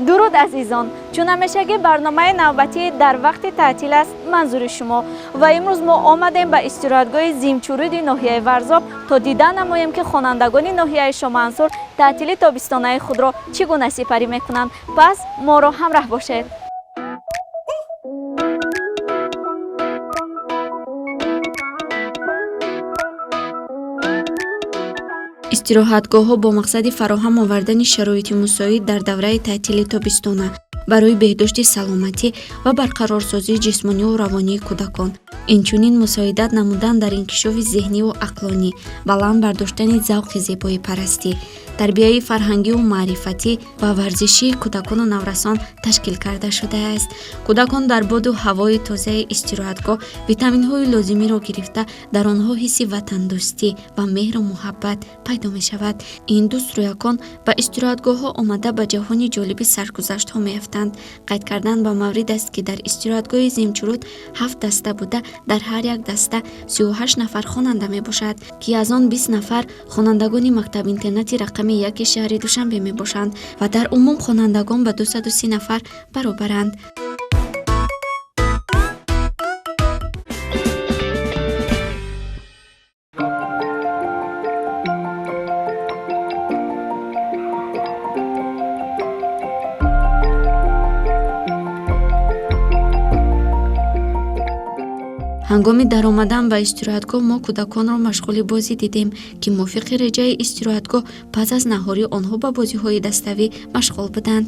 дуруд азизон, чун ҳамешагӣ барномаи навбатӣ дар вақти таътил аст манзури шумо ва имрӯз мо омадем ба истироҳатгоҳи зимчуруди ноҳияи Варзоб то дидан намоем ки хонандагони ноҳияи Шомансур таътили тобистонаи худро чӣ гуна сипарӣ мекунанд. Пас моро ҳамроҳ бошед. истироҳатгоҳҳо бо мақсади фароҳам овардани шароити мусоид дар давраи таътили тобистона барои беҳдошти саломатӣ ва барқарорсозии ҷисмонию равонии кӯдакон, инчунин мусоидат намудан дар инкишофи зеҳниву ақлонӣ, баланд бардоштани завқи зебои парастӣ, тарбияи фарҳангиву маърифатӣ ва варзишии кӯдакону наврасон ташкил карда шудааст. Кӯдакон дар боду ҳавои тозаи истироҳатгоҳ витаминҳои лозимиро гирифта, дар онҳо ҳисси ватандӯстӣ ва меҳру муҳаббат пайдо мешавад. Ин дустроякон ба истироҳатгоҳҳо омада ба ҷаҳони ҷолиби саргузаштҳо меафтанд. Қайд кардан ба маврид аст, ки дар истироҳатгоҳи Зимчуруд 7 даста буда, дар ҳар як даста 38 нафар хонанда мебошад, ки аз он 20 нафар хонандагони мактаб-интернати рақами яки шаҳри Душанбе мебошанд ва дар умум хонандагон ба 230 нафар баробаранд. ҳангоми даромадан ба истироҳатгоҳ мо кӯдаконро машғули бозӣ дидем, ки мувофиқи реҷаи истироҳатгоҳ пас аз наҳорӣ онҳо ба бозиҳои dastavӣ машғул буданд.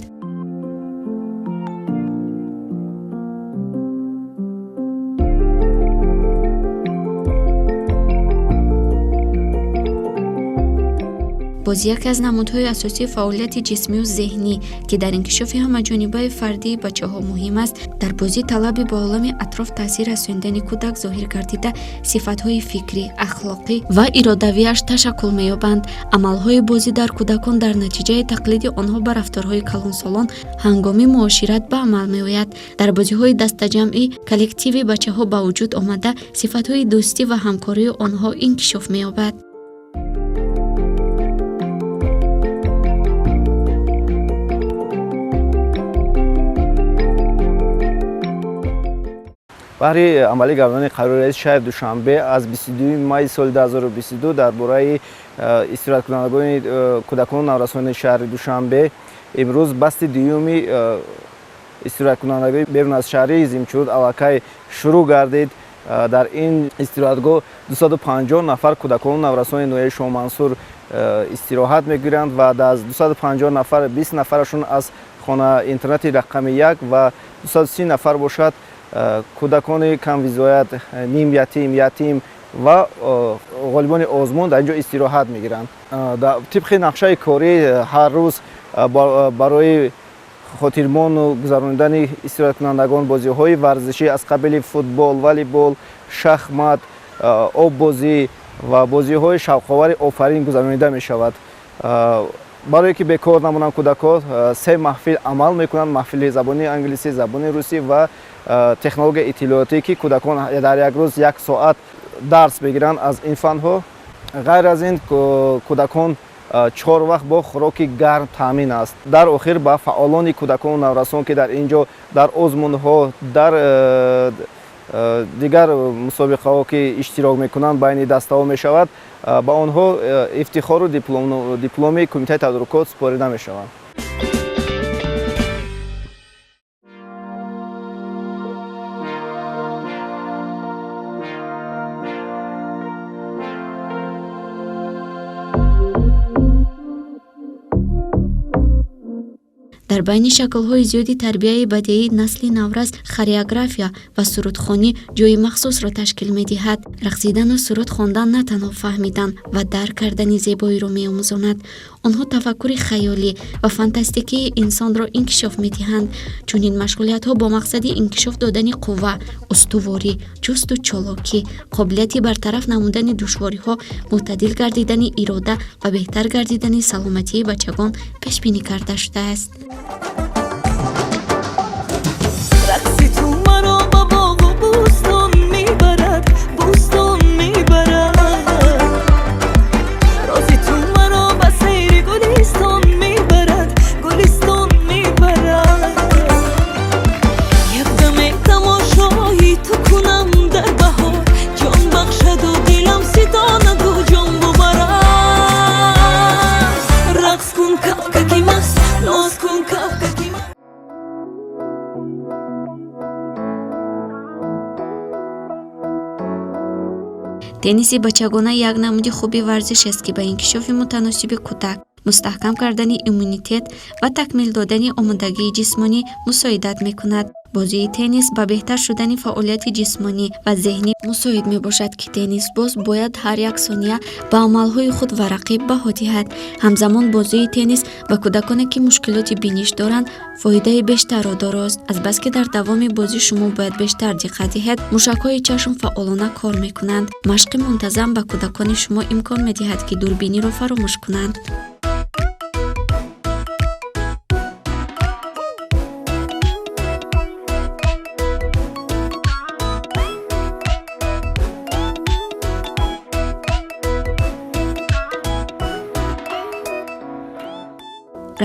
бозӣ яке аз намудҳои асосии фаъолияти ҷисмию зеҳнӣ, ки дар инкишофи ҳамаҷонибаи фардии бачаҳо муҳим аст, дар бозӣ талаби ба олами атроф таъсир расонидани кӯдак зоҳир гардида сифатҳои фикрӣ, ахлоқӣ ва иродавияш ташаккул меёбанд. Амалҳои бозӣ дар кӯдакон дар натиҷаи тақлиди онҳо ба рафторҳои калонсолон ҳангоми муошират ба амал меояд. Дар бозиҳои дастаҷамъӣ коллективи бачаҳо ба вуҷуд омада сифатҳои дӯстӣ ва ҳамкории онҳо инкишоф меёбад. баҳри амалӣ гардонидани қарори шаҳри Душанбе аз 22 майи соли 2022 дар бораи истироҳаткунандагони кӯдакону наврасони шаҳри Душанбе имрӯз басти дуюми истироҳаткунандагони берун аз шаҳри Зимчуруд аллакай шурӯъ гардид. дар ин истироҳатгоҳ 250 нафар кӯдакону наврасони ноҳияи Шомансур истироҳат мегиранд ва аз 250 нафар 20 нафарашон аз хона интернати рақами 1 ва 230 нафар бошад кӯдакони камвизоят, ним ятим ва ғолибони озмун дар ин ҷо истироҳат мегиранд. тибқи нақшаи корӣ ҳар рӯз барои хотирмону гузаронидани истироҳаткунандагон бозиҳои варзишӣ аз қабили футбол, волейбол, шахмат, оббозӣ ва бозиҳои шавқовари офарин гузаронида мешавад. барое ки бекор намонанд кӯдакон 3 маҳфил амал мекунанд: маҳфили забони англисӣ, забони русӣ ва технологияи иттилоотӣ, ки кӯдакон дар як рӯз 1 соат дарс мегиранд аз ин фанҳо. ғайр аз ин кӯдакон 4 вақт бо хӯроки гарм таъмин аст. дар охир ба фаъолони кӯдакону наврасон, ки дар ин ҷо дар озмунҳо, дар дигар мусобиқаҳо ки иштирок мекунанд байни дастаҳо мешавад, ба онҳо ифтихору дипломи кумитаи тадорукот супорида мешавад. дар байни шаклҳои зиёди тарбияи бадеии насли навраз хореография ва сурудхонӣ ҷойи махсусро ташкил медиҳад. рақсидану суруд хондан на танҳо фаҳмидан ва дарк кардани зебоиро меомӯзонад. онҳо тафаккури хаёлӣ ва фантастикии инсонро инкишоф медиҳанд. чунин машғулиятҳо бо мақсади инкишоф додани қувва, устуворӣ, ҷусту чолокӣ, қобилияти бартараф намудани душвориҳо, мӯътадил гардидани ирода ва беҳтар гардидани саломатии бачагон пешбинӣ карда шудааст. Rozi tu maro ba seyri guliston mibarad тенниси бачагона як намуди хуби варзиш аст ки ба инкишофи мутаносиби кӯтак, мустаҳкам кардани иммунитет ва такмил додани омодагии ҷисмонӣ мусоидат мекунад. бозии теннис ба беҳтар шудани фаъолияти ҷисмонӣ ва зеҳнӣ мусоид мебошад ки теннисбоз бояд ҳар як сония ба амалҳои худ ва рақиб баҳо диҳад. ҳамзамон бозии теннис ба кӯдаконе ки мушкилоти биниш доранд фоидаи бештарро дорост, азбаски дар давоми бозӣ шумо бояд бештар диққат диҳед. мушакҳои чашм фаъолона кор мекунанд. машқи мунтазам ба кӯдакони шумо имкон медиҳад ки дурбиниро фаромӯш кунанд.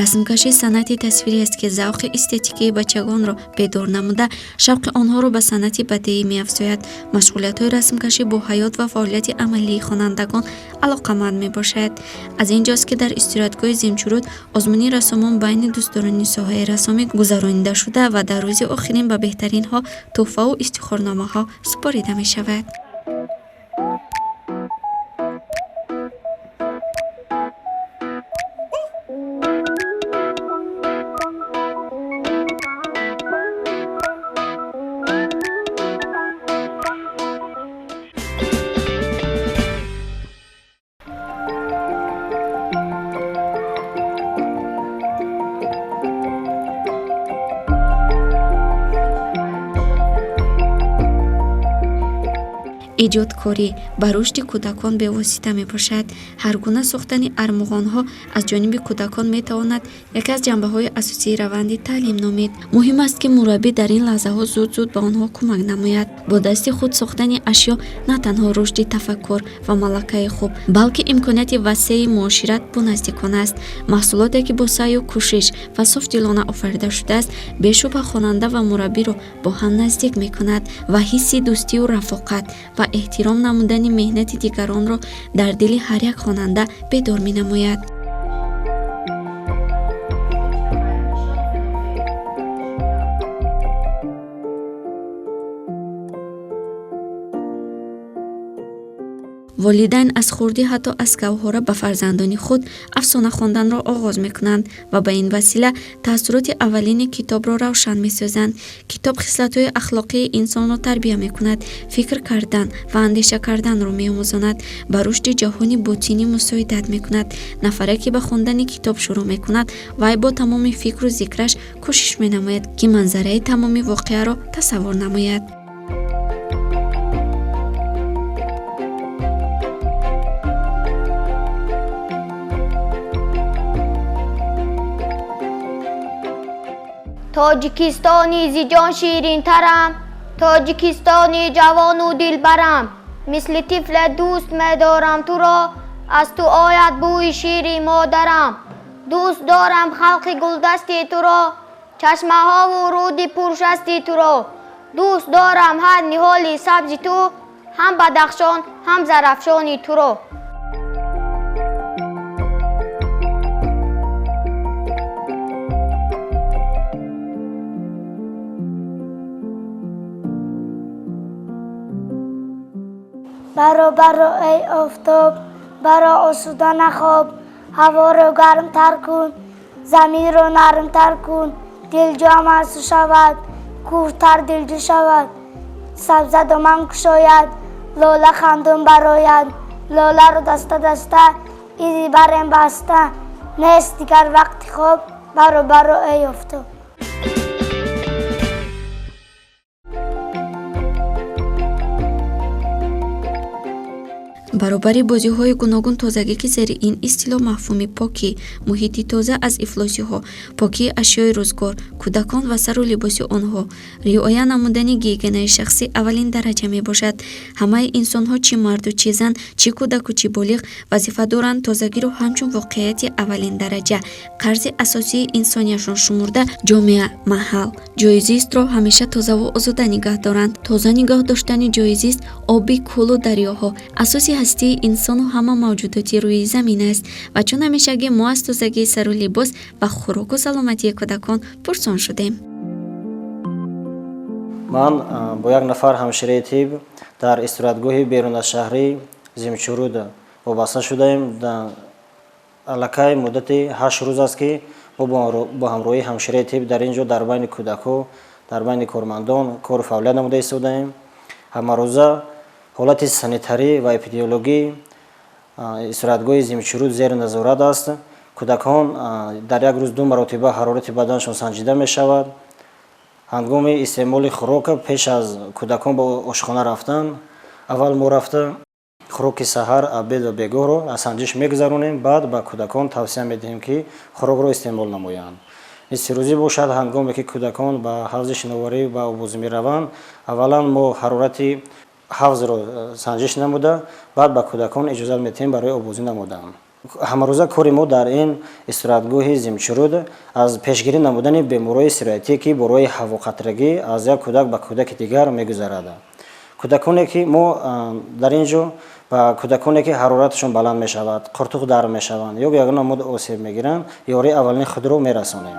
расмкашӣ санъати тасвирӣ аст ки завқи эстетикии бачагонро бедор намуда, шавқи онҳоро ба санъати бадеӣ меафзояд. машғулиятҳои расмкашӣ бо ҳаёт ва фаъолияти амалии хонандагон алоқаманд мебошад. аз ин ҷост ки дар истироҳатгоҳи Земчуруд озмуни рассомон байни дӯстдорони соҳаи рассомӣ гузаронида шуда ва дар рӯзи охирин ба беҳтаринҳо тӯҳфаву истихорномаҳо супорида мешавад. эҷодкорӣ ба рушди кӯдакон бевосита мебошад. ҳар гуна сохтани армуғонҳо аз ҷониби кӯдакон метавонад яке аз ҷанбаҳои асосии раванди таълим номид. муҳим аст ки мураббӣ дар ин лаҳзаҳо зуд ба онҳо кӯмак намояд. бо дасти худ сохтани ашё на танҳо рушди тафаккур ва малакаи хуб, балки имконияти васеъи муошират бо наздикон аст. маҳсулоте ки бо саъю кӯшиш ва софдилона офарида шудааст, бешубҳа хонанда ва мураббиро бо ҳам наздик мекунад ва ҳисси дӯстию рафоқат ва эҳтиром намудани меҳнати дигаронро дар дили ҳар як хонанда бедор менамояд. волидайн аз хурдӣ ҳатто аз гавҳора ба фарзандони худ афсона хонданро оғоз мекунанд ва ба ин васила таъссуроти аввалини китобро равшан месозанд. китоб хислатҳои ахлоқии инсонро тарбия мекунад, фикр кардан ва андеша карданро меомӯзонад, ба рушди ҷаҳони ботинӣ мусоидат мекунад. нафаре ки ба хондани китоб шурӯъ мекунад, вай бо тамоми фикру зикраш кӯшиш менамояд ки манзараи тамоми воқеаро тасаввур намояд. тоҷикистони зиҷон ширинтарам, тоҷикистони ҷавону дилбарам, мисли тифле дӯст медорам туро, аз ту ояд бӯи шири модарам. дӯст дорам халқи гулдасти туро, чашмаҳову руди пуршасти туро. дӯст дорам ҳар ниҳоли сабзи ту, ҳам бадахшон ҳам зарафшони туро. برو برو ای آفتاب، برو آسوده نخواب، هوا رو گرم تر کن، زمین رو نرم تر کن، دل جام آسو شود، کورتر دلجو شود، سبزه دامن کشاید، لاله خندون براید، لاله رو دسته دسته ایزی بریم بسته، نیست دیگر وقت خواب، برو برو ای آفتاب. баробари бозиҳои гуногун тозагӣ ки зери ин истилоҳ мафҳуми покӣ, муҳити тоза аз ифлосиҳо, покии ашёи рӯзгор, кӯдакон ва сару либоси онҳо, риоя намудани гигиенаи шахсӣ аввалин дараҷа мебошад. ҳамаи инсонҳо чӣ марду чӣ зан, чӣ кӯдаку чӣ болиғ вазифа доранд тозагиро ҳамчун воқеияти аввалин дараҷа, қарзи асосии инсонияшон шумурда ҷомеа, маҳал, ҷойи зистро ҳамеша тозаву озода нигоҳ доранд. тоза нигоҳ доштани ҷойи зист, оби, кӯлу дарёҳо асоси ҳастии инсону ҳама мавҷудоти рӯи замин аст ва чун ҳамешагӣ мо аз тозагии сару либос ва хӯроку саломатии кӯдакон пурсон шудем. ман бо як нафар ҳамшираи тиб дар истироҳатгоҳи берунашаҳрии Зимчуруд вобаста шудаем. аллакай муддати 8 рӯз аст ки мо бо ҳамроҳии ҳамшираи тиб дар ин ҷо дар байни кӯдакҳо, дар байни кормандон кору фаъолият намуда истодаем. ҳамарӯза ҳолати санитарӣ ва эпидемиологии истироҳатгоҳи Зимчуруд зери назорат аст. кӯдакон дар як рӯз 2 маротиба ҳарорати баданашон санҷида мешавад. ҳангоми истеъмоли хӯрок пеш аз кӯдакон ба ошхона рафтан, аввал мо рафта хӯроки саҳар, абед ва бегоҳро аз санҷиш мегузаронем. баъд ба кӯдакон тавсия медиҳем ки хӯрокро истеъмол намоянд. нисфирӯзӣ бошад, ҳангоме ки кӯдакон ба ҳавзи шиноварӣ ба обозӣ мераванд, аввалан мо ҳарорати ҳавзро санҷиш намуда, баъд ба кӯдакон иҷозат медиҳем барои обозӣ намудан. ҳамарӯза кори мо дар ин истироҳатгоҳи Зимчуруд аз пешгирӣ намудани бемориҳои сироятие ки бо роҳи ҳавоқатрагӣ аз як кӯдак ба кӯдаки дигар мегузарад. кӯдаконе ки мо дар ин ҷо ба кӯдаконе ки ҳарораташон баланд мешавад, қуртуқ дар мешаванд ё ягона мод осеб мегиранд, ёрии аввалини худро мерасонем.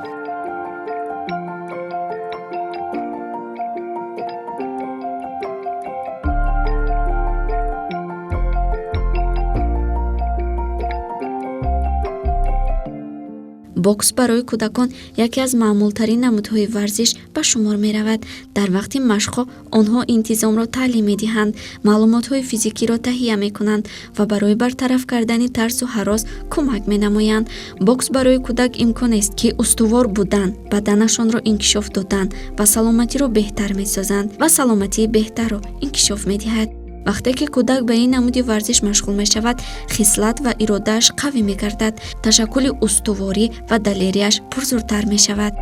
бокс барои кӯдакон яке аз маъмултарин намудҳои варзиш ба шумор меравад. дар вақти машқҳо онҳо интизомро таълим медиҳанд, маълумотҳои физикиро таҳия мекунанд ва барои бартараф кардани тарсу ҳарос кӯмак менамоянд. бокс барои кӯдак имконест ки устувор будан, баданашонро инкишоф додан ва саломатиро беҳтар месозанд ва саломатии беҳтарро инкишоф медиҳад. вақте ки кӯдак ба ин намуди варзиш машғул мешавад, хислат ва иродааш қавӣ мегардад, ташаккули устуворӣ ва далерияш пурзуртар мешавад.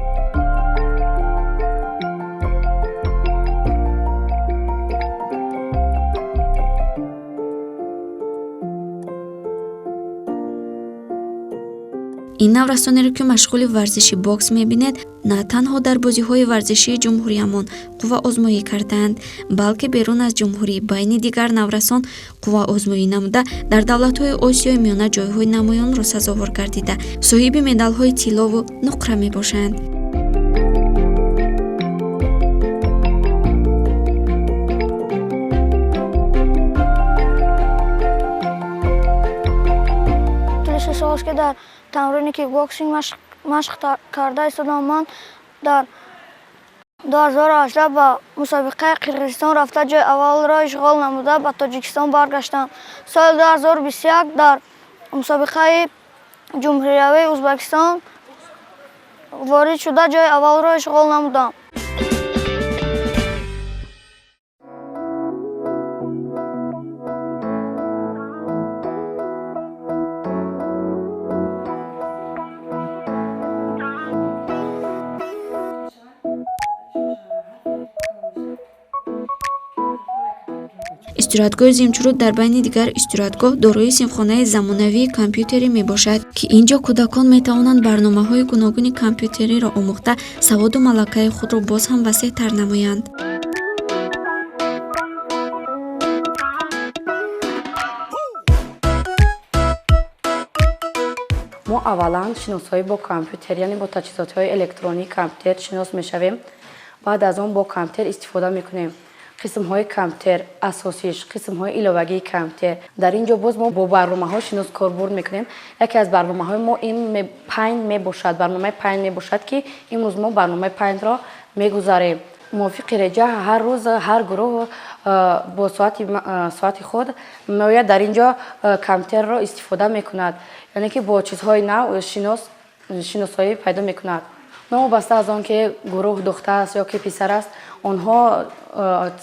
ин наврасонеро ки машғули варзиши бокс мебинед, на танҳо дар бозиҳои варзишии ҷумҳуриямон қувваозмоӣ кардаанд, балки берун аз ҷумҳурӣ байни дигар наврасон қувваозмоӣ намуда дар давлатҳои осиёи миёна ҷойҳои намоёнро сазовор гардида, соҳиби медалҳои тиллову нуқра мебошанд. дар тамрини кикбоксинг машқ карда истодам. ман дар 2018 ба мусобиқаи Қирғизистон рафта ҷои аввалро ишғол намуда ба Тоҷикистон баргаштам. соли 2021 дар мусобиқаи ҷумҳуриявии Ӯзбекистон ворид шуда ҷои аввалро ишғол намудам. истироҳатгоҳи Зимчуруд дар байни дигар истироҳатгоҳ дорои синфхонаи замонавии компютерӣ мебошад, ки ин ҷо кӯдакон метавонанд барномаҳои гуногуни компютериро омӯхта саводу малакаи худро боз ҳам васеътар намоянд. мо аввалан шиносоӣ бо компютер, яъне бо таҷҳизотҳои электронии компютер шинос мешавем. баъд аз он бо компютер истифода мекунем. қисмҳои компютер асосиш, қисмҳои иловагии компютер. дар ин ҷо боз мо бо барномаҳо шинос корбурд мекунем. яке аз барномаҳои мо ин Paint мебошад. барномаи Paint мебошад ки имрӯз мо барномаи Paintро мегузарем. мувофиқи реҷа ҳар рӯз ҳар гурӯҳ бо соати худ меояд дар ин ҷо компютерро истифода мекунад, яъне ки бо чизҳои нав шиносоӣ пайдо мекунад. новобаста аз он ки гурӯҳ духтар аст ё ки писар аст, онҳо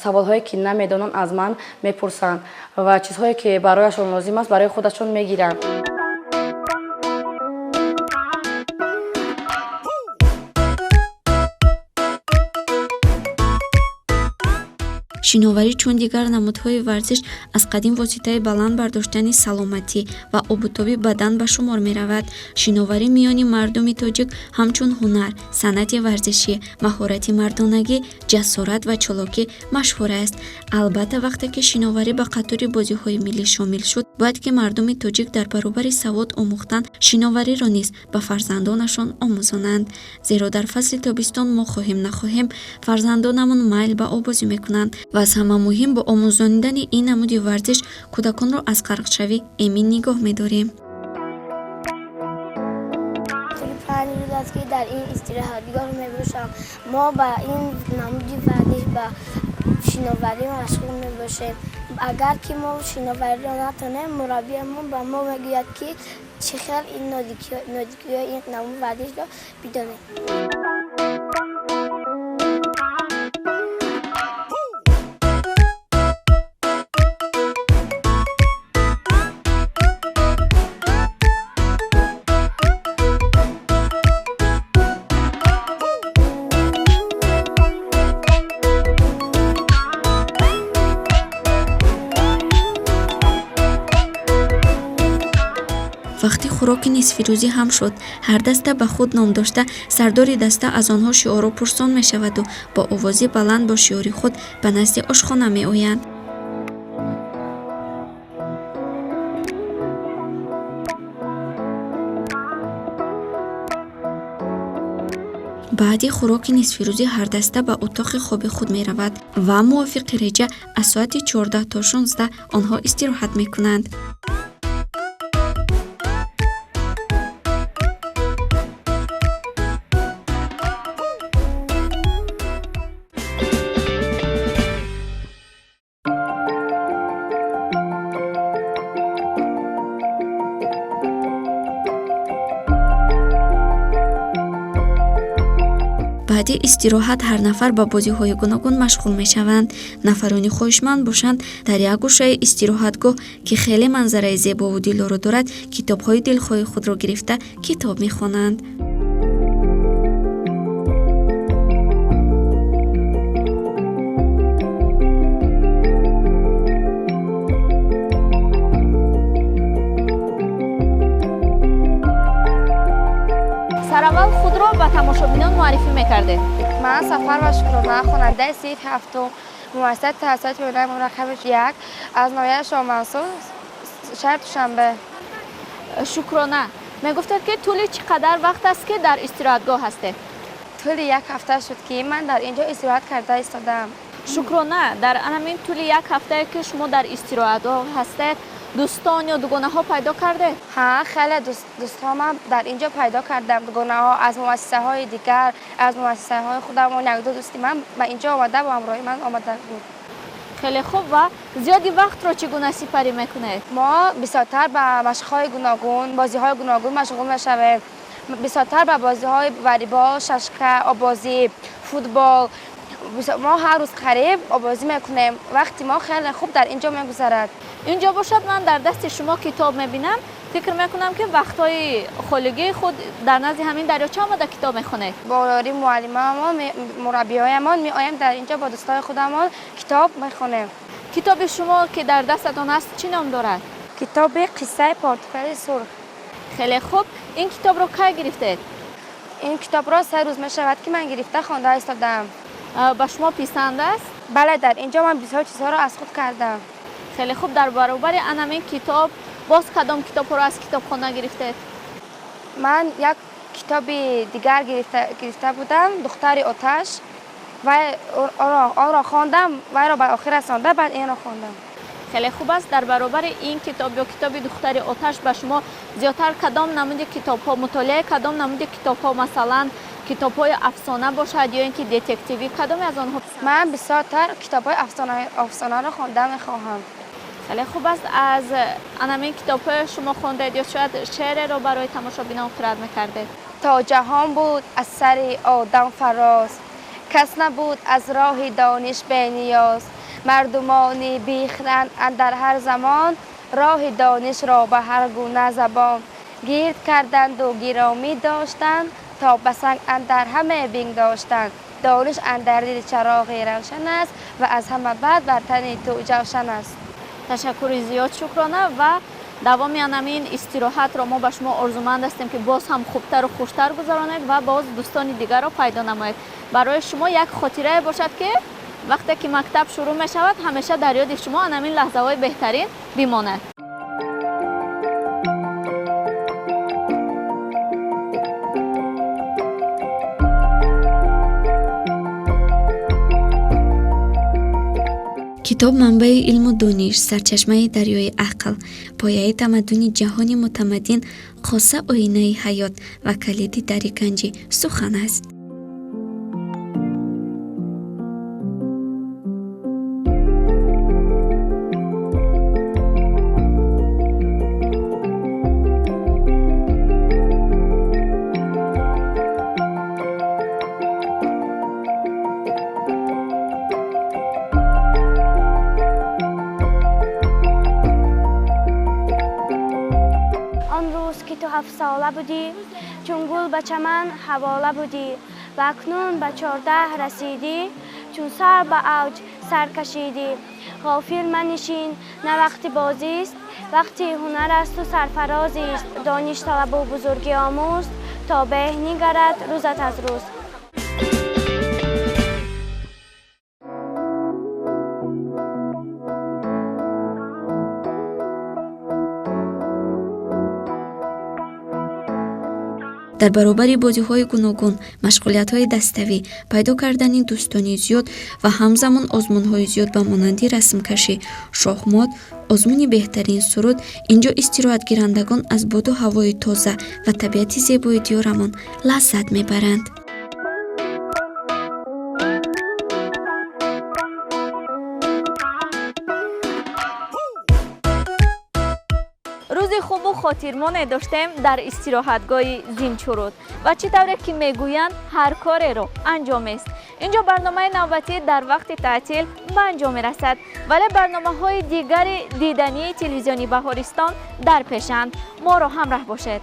саволҳое ки намедонанд аз ман мепурсанд ва чизҳое ки барояшон лозим аст барои худашон мегиранд. шиноварӣ чун дигар намудҳои варзиш аз қадим воситаи баланд бардоштани саломатӣ ва обутоби бадан ба шумор меравад. шиноварӣ миёни мардуми тоҷик ҳамчун ҳунар, санъати варзишӣ, маҳорати мардонагӣ, ҷасорат ва чолокӣ машҳур аст. албатта вақте ки шиноварӣ ба қатори бозиҳои миллӣ шомил шуд, бояд ки мардуми тоҷик дар баробари савод омӯхтан шиновариро низ ба фарзандонашон омӯзонанд. зеро дар фасли тобистон мо хоҳем нахоҳем фарзандонамон майл ба овозӣ мекунанд ва аз ҳама муҳим бо омӯзондани ин намуди варзиш кӯдаконро аз ғарқшавӣ эмин нигоҳ медорем. که در این استراحتگاه میباشم ما با این نمودی ورزش با شناوری مشغول میباشیم. اگر که ما شناوری را نتونیم مربیمون با ما میگوید که چقدر این نزدیکی این نمود ورزش را بدانیم. вақти хӯроки нисфирӯзӣ ҳам шуд, ҳар даста ба худ ном дошта сардори даста аз онҳо шиорро пурсон мешаваду бо овози баланд бо шиори худ ба назди ошхона меоянд. баъди хӯроки нисфирӯзӣ ҳардаста ба утоқи хоби худ меравад ва мувофиқи реҷа аз соати 14 то 16 онҳо истироҳат мекунанд. баъди истироҳат ҳар нафар ба бозиҳои гуногун машғул мешаванд. нафарони хоҳишманд бошанд дар як гӯшаи истироҳатгоҳ ки хеле манзараи зебову дилоро дорад, китобҳои дилхоҳи худро гирифта китоб мехонанд. سرول خود را به تماشابینان معرفی میکرده. من سفر و شکرانه خواننده صنف هفتم مؤسسه تحصیلات بیرونی مرکب 1 از ناحیه شاهمنصور شهر دوشنبه. شکرانه میگفتید که طول چقدر وقت است که در استراحتگاه هستید؟ طول یک هفته شد که من در اینجا استراحت کرده ایستادم. شکرانه در همین طول یک هفته که شما در استراحتگاه هستید دوستان یا دوگانه ها پیدا کرده؟ ها خیلی دوستان در اینجا پیدا کردم. دوگانه ها از مؤسسه های دیگر، از مؤسسه های خودم و یک دو دوستی من به اینجا آمده و همراهی من آمده بود. خیلی خوب. و زیادی وقت رو چگونه سپری میکنید؟ ما بسیارتر به مشق‌های گوناگون، بازی‌های گوناگون مشغول میشویم. بسیارتر به بازی‌های والیبال، ششکه، آبازی، فوتبال. ما هر روز قریب آبازی میکنیم. وقتی ما خیلی خوب در اینجا میگذرد. اینجا باشد من در دست شما کتاب میبینم، فکر میکنم که وقتهای خالگی خود در نزد همین دریاچه آمده کتاب میخونید. با یاری معلم‌هامون، مربیایمان میآیم در اینجا با دوستای خودمون کتاب میخونیم. کتاب شما که در دستتان است چی نام دارد؟ کتاب قصه پرتقال سرخ. خیلی خوب. این کتاب رو کی گرفتید؟ این کتاب را 3 روز میشود که من گرفته خوانده ایستادم. به شما پسند است؟ بله، در اینجا من بسیار چیزها را از خود کردم. خیلی خوب. در برابر همین کتاب باز کدام کتاب رو از کتابخانه گرفتید؟ من یک کتاب دیگر گرفته بودم، دختر آتش، و آن را خواندم و را به آخر رسانده، بعد این را خواندم. خیلی خوب است. در برابر این کتاب یا کتاب دختر آتش به شما زیادتر کدام نمود کتاب ها مطالعه کدام نمود کتاب ها، مثلا کتاب های افسانه باشد یا اینکه دتکتیوی، کدام از آنها؟ من بسیارتر کتاب های افسانه را خوانده میخواهم. خیلی خوب است. از همین کتاب های شما خوندید یا شاید شعر را برای تماشابینان قرائت میکردید؟ تا جهان بود از سر آدم فراز، کس نبود از راه دانش بی نیاز. مردمانی بیخرند اندر هر زمان، راه دانش را به هر گونه زبان. گرد کردند و گرامی داشتند، تا بسنگ اندر همه بین داشتند. دانش اندر دل چراغ روشن است و از همه بعد بر تن تو جوشن است. تشکر زیاد، شکرانه. و دوامی همین استراحت را ما به شما آرزومند هستیم که باز هم خوبتر و خوشتر گذرانید و باز دوستان دیگر را پیدا نمایید. برای شما یک خاطره باشد که وقتی که مکتب شروع می شود همیشه در یاد شما همین لحظه های بهترین بماند. کتاب منبع علم و دانش، سرچشمه دریای عقل، پایه تمدن جهانی متمدن، خاصه آینه حیات و کلید در گنج سخن است. که تو 7 ساله بودی چون گل به چمن حواله بودی و اکنون به 14 رسیدی چون سر به اوج سر کشیدی. غافل منشین نه وقتی بازی است، وقتی هنر است و سرفرازی است. دانش طلب و بزرگی آموز تا به نگرد روزت از روز. در برابر بازی‌های گوناگون، مشغولیت‌های دستوی، پیدا کردن دوستانی زیاد و همزمان آزمون‌های زیاد به مانند رسم‌کشی، شاهمات، آزمون بهترین سرود، اینجا استراحت گیرندگان از باد و هوای تازه و طبیعت زیبای دیارمان لذت می‌برند. روزی خوب و خاطرمانی داشتیم در استراحتگاه زیمچورود و چطوری که میگویند هر کاری رو انجام است. اینجا برنامه نوبتی در وقت تعطیل به انجام میرسد، ولی برنامه‌های دیگر دیدنی تلویزیونی بهارستان در پیشند. ما رو همراه باشید.